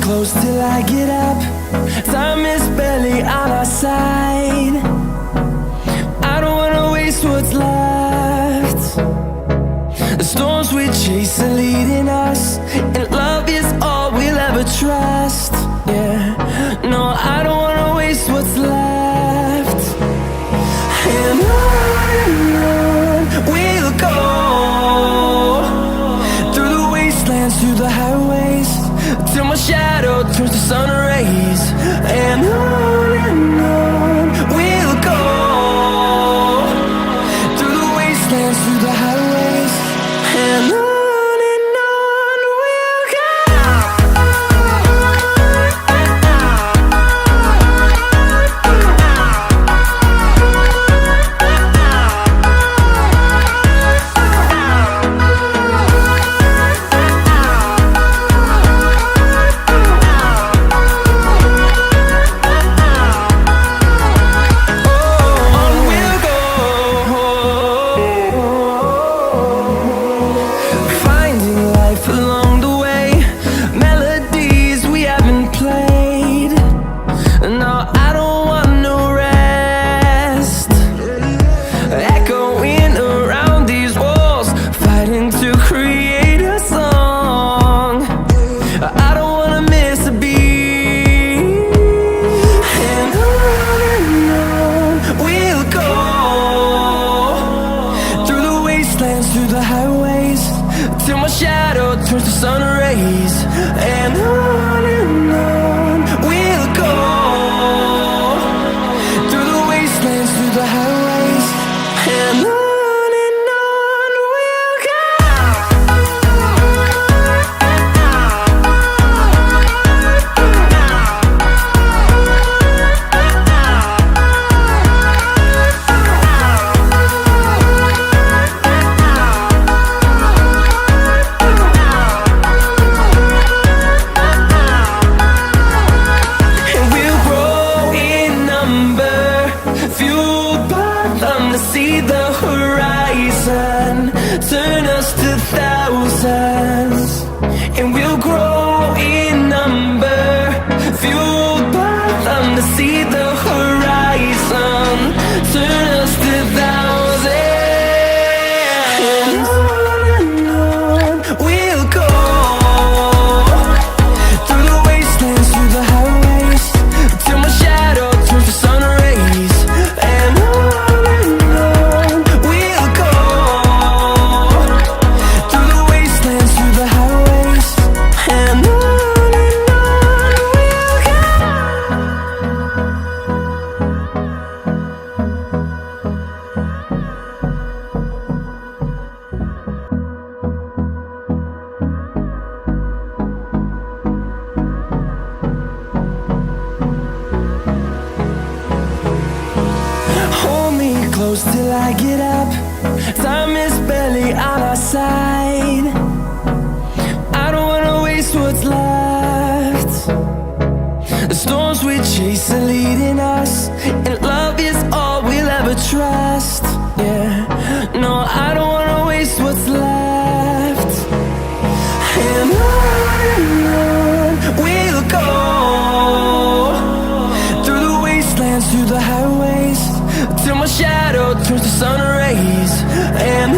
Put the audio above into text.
Close till I get up. Time is barely on our side. I don't wanna waste what's left. The storms we chase are leading us, and love is all we'll ever trust. Yeah, no, I don't wanna waste what's left. And on we'll go, through the wastelands, through the highways, till my shadow turns to sun rays. And on we'll go, through the wastelands, through the highways, and on we'll go. Through the highways, till my shadow turns to sun rays. And on we'll go, through the wastelands, through the highways, and on we'll go. See the horizon turn us to thousands, and we'll grow in number, fueled by them. To see the horizon turn us to thousands, and on we'll go, through the wastelands, through the highways, till my shadow turns to sun rays. And close till I get up. Time is barely on our side. I don't wanna waste what's left. The storms we chase are leading us, and love is all we'll ever trust. Yeah, no, I don't wanna waste what's left. And on we'll go, through the wastelands, through the highways, till my shadow turns to sun rays. And